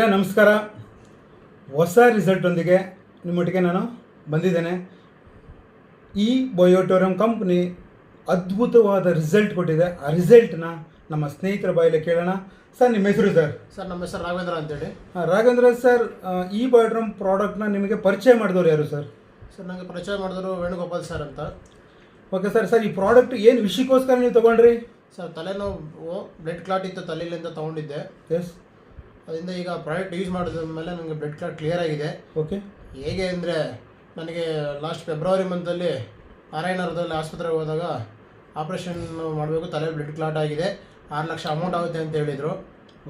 ನಮಸ್ಕಾರ. ಹೊಸ ರಿಸಲ್ಟೊಂದಿಗೆ ನಿಮ್ಮೊಟ್ಟಿಗೆ ನಾನು ಬಂದಿದ್ದೇನೆ. ಈ ಬಯೋಟೋರಿಯಂ ಕಂಪ್ನಿ ಅದ್ಭುತವಾದ ರಿಸಲ್ಟ್ ಕೊಟ್ಟಿದೆ. ಆ ರಿಸಲ್ಟ್ನ ನಮ್ಮ ಸ್ನೇಹಿತರ ಬಾಯಲ್ಲಿ ಕೇಳೋಣ. ಸರ್, ನಿಮ್ಮ ಹೆಸರು? ಸರ್, ನಮ್ಮ ಹೆಸರು ರಾಘವೇಂದ್ರ ಅಂತೇಳಿ. ರಾಘವೇಂದ್ರ ಸರ್, ಈ ಬಯೋಟೋರಿಯಂ ಪ್ರಾಡಕ್ಟ್ನ ನಿಮಗೆ ಪರಿಚಯ ಮಾಡಿದವರು ಯಾರು ಸರ್? ಸರ್, ನನಗೆ ಪರಿಚಯ ಮಾಡಿದವರು ವೇಣುಗೋಪಾಲ್ ಸರ್ ಅಂತ. ಓಕೆ ಸರ್, ಈ ಪ್ರಾಡಕ್ಟ್ ಏನು ವಿಷಯಕ್ಕೋಸ್ಕರ ನೀವು ತೊಗೊಂಡ್ರಿ? ಸರ್, ತಲೆನೋವು ಬ್ಲಡ್ ಕ್ಲಾಟ್ ಇತ್ತು, ತಲೆಯಿಂದ ತೊಗೊಂಡಿದ್ದೆ. ಎಸ್. ಅದರಿಂದ ಈಗ ಪ್ರಾಡಕ್ಟ್ ಯೂಸ್ ಮಾಡಿದ ಮೇಲೆ ನನಗೆ ಬ್ಲಡ್ ಕ್ಲಾಟ್ ಕ್ಲಿಯರ್ ಆಗಿದೆ. ಓಕೆ. ಹೇಗೆ ಅಂದರೆ, ನನಗೆ ಲಾಸ್ಟ್ ಫೆಬ್ರವರಿ ಮಂತಲ್ಲಿ ನಾರಾಯಣರದಲ್ಲಿ ಆಸ್ಪತ್ರೆಗೆ ಹೋದಾಗ ಆಪ್ರೇಷನ್ ಮಾಡಬೇಕು, ತಲೆ ಬ್ಲಡ್ ಕ್ಲಾಟ್ ಆಗಿದೆ, 6 ಲಕ್ಷ ಅಮೌಂಟ್ ಆಗುತ್ತೆ ಅಂತ ಹೇಳಿದರು.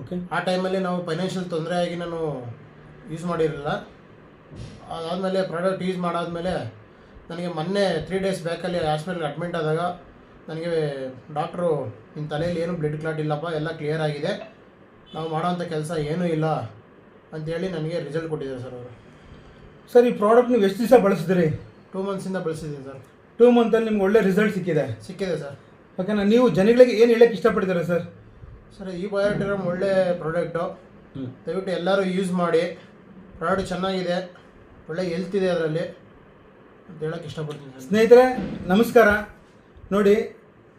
ಓಕೆ. ಆ ಟೈಮಲ್ಲಿ ನಾವು ಫೈನಾನ್ಷಿಯಲ್ ತೊಂದರೆ ಆಗಿ ನಾನು ಯೂಸ್ ಮಾಡಿರಲಿಲ್ಲ. ಅದಾದಮೇಲೆ ಪ್ರಾಡಕ್ಟ್ ಯೂಸ್ ಮಾಡಾದಮೇಲೆ ನನಗೆ ಮೊನ್ನೆ 3 ಡೇಸ್ ಬ್ಯಾಕಲ್ಲಿ ಹಾಸ್ಪಿಟಲ್ಗೆ ಅಡ್ಮಿಟ್ ಆದಾಗ ನನಗೆ ಡಾಕ್ಟ್ರು, ನಿಮ್ಮ ತಲೆಯಲ್ಲಿ ಏನು ಬ್ಲಡ್ ಕ್ಲಾಟ್ ಇಲ್ಲಪ್ಪ, ಎಲ್ಲ ಕ್ಲಿಯರ್ ಆಗಿದೆ, ನಾವು ಮಾಡೋವಂಥ ಕೆಲಸ ಏನೂ ಇಲ್ಲ ಅಂಥೇಳಿ ನನಗೆ ರಿಸಲ್ಟ್ ಕೊಟ್ಟಿದ್ದಾರೆ ಸರ್ ಅವರು. ಸರ್, ಈ ಪ್ರಾಡಕ್ಟ್ ನೀವು ಎಷ್ಟು ದಿವಸ ಬಳಸಿದ್ರಿ? 2 ಮಂತ್ಸಿಂದ ಬಳಸಿದ್ದೀನಿ ಸರ್. 2 ಮಂತಲ್ಲಿ ನಿಮ್ಗೆ ಒಳ್ಳೆ ರಿಸಲ್ಟ್ ಸಿಕ್ಕಿದೆ ಸರ್. ಓಕೆನಾ? ನೀವು ಜನಗಳಿಗೆ ಏನು ಹೇಳಕ್ಕೆ ಇಷ್ಟಪಡ್ತೀರಾ ಸರ್? ಸರ್, ಈ ಬಯೋಟೋರಿಯಂ ಒಳ್ಳೆ ಪ್ರಾಡಕ್ಟು, ದಯವಿಟ್ಟು ಎಲ್ಲರೂ ಯೂಸ್ ಮಾಡಿ. ಪ್ರಾಡಕ್ಟ್ ಚೆನ್ನಾಗಿದೆ, ಒಳ್ಳೆ ಹೆಲ್ತ್ ಇದೆ ಅದರಲ್ಲಿ ಅಂತ ಹೇಳೋಕ್ಕೆ ಇಷ್ಟಪಡ್ತೀನಿ ಸರ್. ಸ್ನೇಹಿತರೆ ನಮಸ್ಕಾರ. ನೋಡಿ,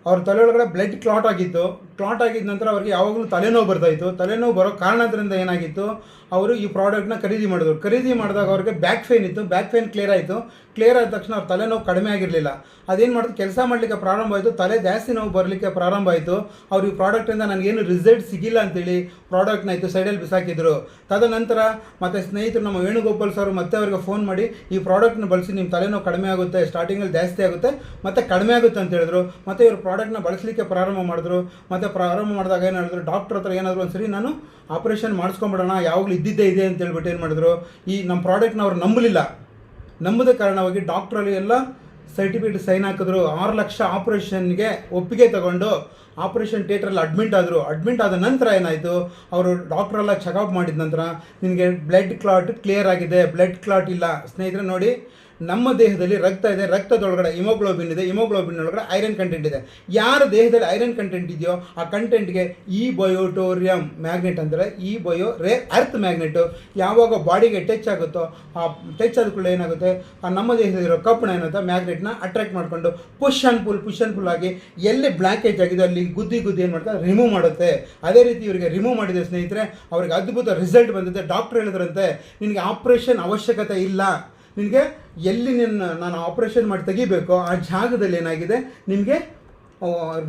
ಅವ್ರ ತಲೆ ಒಳಗಡೆ ಬ್ಲಡ್ ಕ್ಲಾಟ್ ಆಗಿತ್ತು. ಕ್ಲಾಟ್ ಆಗಿದ್ದ ನಂತರ ಅವ್ರಿಗೆ ಯಾವಾಗಲೂ ತಲೆನೋವು ಬರ್ತಾಯಿತ್ತು. ತಲೆನೋವು ಬರೋ ಕಾರಣದಿಂದ ಏನಾಗಿತ್ತು, ಅವರು ಈ ಪ್ರಾಡಕ್ಟ್ನ ಖರೀದಿ ಮಾಡಿದ್ರು. ಖರೀದಿ ಮಾಡಿದಾಗ ಅವ್ರಿಗೆ ಬ್ಯಾಕ್ ಫೇನ್ ಇತ್ತು. ಬ್ಯಾಕ್ ಫೇನ್ ಕ್ಲಿಯರ್ ಆಯಿತು. ಕ್ಲಿಯರ್ ಆದ ತಕ್ಷಣ ಅವ್ರ ತಲೆನೋವು ಕಡಿಮೆ ಆಗಿರಲಿಲ್ಲ. ಅದೇನು ಮಾಡಿದ್ರು, ಕೆಲಸ ಮಾಡಲಿಕ್ಕೆ ಪ್ರಾರಂಭ ಆಯಿತು, ತಲೆ ಜಾಸ್ತಿ ನೋವು ಬರಲಿಕ್ಕೆ ಪ್ರಾರಂಭ ಆಯಿತು. ಅವ್ರು ಈ ಪ್ರಾಡಕ್ಟಿಂದ ನನಗೇನು ರಿಸಲ್ಟ್ ಸಿಗಿಲ್ಲ ಅಂತೇಳಿ ಪ್ರಾಡಕ್ಟ್ನ ಇತ್ತು ಸೈಡಲ್ಲಿ ಬಿಸಾಕಿದ್ರು. ತದನಂತರ ಮತ್ತು ಸ್ನೇಹಿತರು ನಮ್ಮ ವೇಣುಗೋಪಾಲ್ ಸರ್ ಮತ್ತೆ ಅವ್ರಿಗೆ ಫೋನ್ ಮಾಡಿ, ಈ ಪ್ರಾಡಕ್ಟ್ನ ಬಳಸಿ ನಿಮ್ಮ ತಲೆನೋವು ಕಡಿಮೆ ಆಗುತ್ತೆ, ಸ್ಟಾರ್ಟಿಂಗಲ್ಲಿ ಜಾಸ್ತಿ ಆಗುತ್ತೆ ಮತ್ತು ಕಡಿಮೆ ಆಗುತ್ತೆ ಅಂತ ಹೇಳಿದ್ರು. ಮತ್ತು ಇವರು ಪ್ರಾಡಕ್ಟ್ನ ಬಳಸಲಿಕ್ಕೆ ಪ್ರಾರಂಭ ಮಾಡಿದ್ರು. ಮತ್ತು ಪ್ರಾರಂಭ ಮಾಡಿದಾಗ ಏನು ಹೇಳಿದ್ರು, ಡಾಕ್ಟ್ರ್ ಹತ್ರ ಏನಾದರೂ ಒಂದ್ಸರಿ ನಾನು ಆಪ್ರೇಷನ್ ಮಾಡಿಸ್ಕೊಂಬಿಡೋಣ, ಯಾವಾಗಲೂ ಇದ್ದಿದ್ದೇ ಇದೆ ಅಂತ ಹೇಳ್ಬಿಟ್ಟು ಏನು ಮಾಡಿದ್ರು, ಈ ನಮ್ಮ ಪ್ರಾಡಕ್ಟ್ನ ಅವ್ರು ನಂಬಲಿಲ್ಲ. ನಂಬದ ಕಾರಣವಾಗಿ ಡಾಕ್ಟ್ರಲ್ಲಿ ಎಲ್ಲ ಸರ್ಟಿಫಿಕೇಟ್ ಸೈನ್ ಹಾಕಿದ್ರು. 6 ಲಕ್ಷ ಆಪ್ರೇಷನ್ಗೆ ಒಪ್ಪಿಗೆ ತಗೊಂಡು ಆಪ್ರೇಷನ್ ಥಿಯೇಟ್ರಲ್ಲಿ ಅಡ್ಮಿಟ್ ಆದರು. ಅಡ್ಮಿಟ್ ಆದ ನಂತರ ಏನಾಯಿತು, ಅವರು ಡಾಕ್ಟ್ರೆಲ್ಲ ಚೆಕಪ್ ಮಾಡಿದ ನಂತರ ನಿನಗೆ ಬ್ಲಡ್ ಕ್ಲಾಟ್ ಕ್ಲಿಯರ್ ಆಗಿದೆ, ಬ್ಲಡ್ ಕ್ಲಾಟ್ ಇಲ್ಲ. ಸ್ನೇಹಿತರೆ ನೋಡಿ, ನಮ್ಮ ದೇಹದಲ್ಲಿ ರಕ್ತ ಇದೆ, ರಕ್ತದೊಳಗಡೆ ಹಿಮೋಗ್ಲೋಬಿನ್ ಇದೆ, ಹಿಮೋಗ್ಲೋಬಿನ್ ಒಳಗಡೆ ಐರನ್ ಕಂಟೆಂಟ್ ಇದೆ. ಯಾರ ದೇಹದಲ್ಲಿ ಐರನ್ ಕಂಟೆಂಟ್ ಇದೆಯೋ ಆ ಕಂಟೆಂಟ್ಗೆ ಈ ಬಯೋಟೋರಿಯಂ ಮ್ಯಾಗ್ನೆಟ್ ಅಂದರೆ ಈ ಬಯೋ ರೇರ್ ಅರ್ತ್ ಮ್ಯಾಗ್ನೆಟು ಯಾವಾಗ ಬಾಡಿಗೆ ಟಚ್ ಆಗುತ್ತೋ, ಆ ಟಚ್ ಆದ ಕೂಡ ಏನಾಗುತ್ತೆ, ಆ ನಮ್ಮ ದೇಹದಲ್ಲಿರೋ ಕಪ್ಪಣ ಏನಾಗುತ್ತೆ, ಮ್ಯಾಗ್ನೆಟ್ನ ಅಟ್ರಾಕ್ಟ್ ಮಾಡಿಕೊಂಡು ಪುಷ್ ಆ್ಯಂಡ್ ಪುಲ್ ಆಗಿ ಎಲ್ಲಿ ಬ್ಲ್ಯಾಕೇಜ್ ಆಗಿದೆ ಅಲ್ಲಿ ಗುದ್ದಿ ಏನು ಮಾಡ್ತಾರೆ, ರಿಮೂವ್ ಮಾಡುತ್ತೆ. ಅದೇ ರೀತಿ ಇವರಿಗೆ ರಿಮೂವ್ ಮಾಡಿದೆ ಸ್ನೇಹಿತರೆ. ಅವ್ರಿಗೆ ಅದ್ಭುತ ರಿಸಲ್ಟ್ ಬಂದಿದೆ. ಡಾಕ್ಟ್ರ್ ಹೇಳಿದ್ರಂತೆ, ನಿನಗೆ ಆಪ್ರೇಷನ್ ಅವಶ್ಯಕತೆ ಇಲ್ಲ, ನಿನಗೆ ಎಲ್ಲಿ ನಾನು ಆಪ್ರೇಷನ್ ಮಾಡಿ ತೆಗಿಬೇಕು ಆ ಜಾಗದಲ್ಲಿ ಏನಾಗಿದೆ ನಿಮಗೆ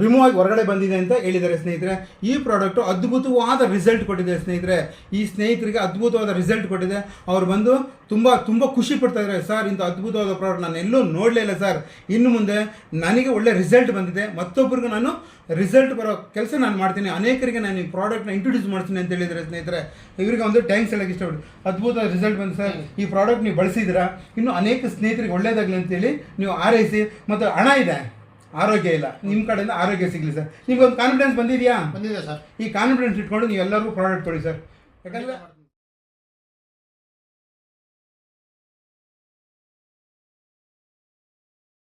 ರಿಮೂವ್ ಆಗಿ ಹೊರಗಡೆ ಬಂದಿದೆ ಅಂತ ಹೇಳಿದ್ದಾರೆ ಸ್ನೇಹಿತರೆ. ಈ ಪ್ರಾಡಕ್ಟು ಅದ್ಭುತವಾದ ರಿಸಲ್ಟ್ ಕೊಟ್ಟಿದೆ ಸ್ನೇಹಿತರೆ. ಈ ಸ್ನೇಹಿತರಿಗೆ ಅದ್ಭುತವಾದ ರಿಸಲ್ಟ್ ಕೊಟ್ಟಿದೆ. ಅವ್ರು ಬಂದು ತುಂಬ ಖುಷಿ ಪಡ್ತಾ ಇದ್ದಾರೆ. ಸರ್, ಇಂಥ ಅದ್ಭುತವಾದ ಪ್ರಾಡಕ್ಟ್ ನಾನು ಎಲ್ಲೂ ನೋಡಲೇ ಇಲ್ಲ ಸರ್, ಇನ್ನು ಮುಂದೆ ನನಗೆ ಒಳ್ಳೆ ರಿಸಲ್ಟ್ ಬಂದಿದೆ, ಮತ್ತೊಬ್ಬರಿಗೂ ನಾನು ರಿಸಲ್ಟ್ ಬರೋ ಕೆಲಸ ನಾನು ಮಾಡ್ತೀನಿ, ಅನೇಕರಿಗೆ ನಾನು ಈ ಪ್ರಾಡಕ್ಟ್ನ ಇಂಟ್ರೊಡ್ಯೂಸ್ ಮಾಡ್ತೀನಿ ಅಂತ ಹೇಳಿದರೆ ಸ್ನೇಹಿತರೆ. ಇವರಿಗೆ ಒಂದು ಥ್ಯಾಂಕ್ಸ್ ಹೇಳೋಕ್ಕೆ ಇಷ್ಟಪಡ್ತೀನಿ. ಅದ್ಭುತ ರಿಸಲ್ಟ್ ಬಂದು ಸರ್, ಈ ಪ್ರಾಡಕ್ಟ್ ನೀವು ಬಳಸಿದ್ದೀರಾ, ಇನ್ನು ಅನೇಕ ಸ್ನೇಹಿತರಿಗೆ ಒಳ್ಳೆಯದಾಗಲಿ ಅಂತೇಳಿ ನೀವು ಹಾರೈಸಿ. ಮತ್ತು ಹಣ ಇದೆ, ಆರೋಗ್ಯ ಇಲ್ಲ, ನಿಮ್ಮ ಕಡೆಯಿಂದ ಆರೋಗ್ಯ ಸಿಗಲಿ ಸರ್. ನಿಮ್ಗೊಂದು ಕಾನ್ಫಿಡೆನ್ಸ್ ಬಂದಿದೆಯಾ? ಬಂದಿದೆ ಸರ್. ಈ ಕಾನ್ಫಿಡೆನ್ಸ್ ಇಟ್ಕೊಂಡು ನೀವು ಎಲ್ಲರಿಗೂ ಪ್ರಾಡಕ್ಟ್ ಕೊಡಿ ಸರ್. ಯಾಕಂದರೆ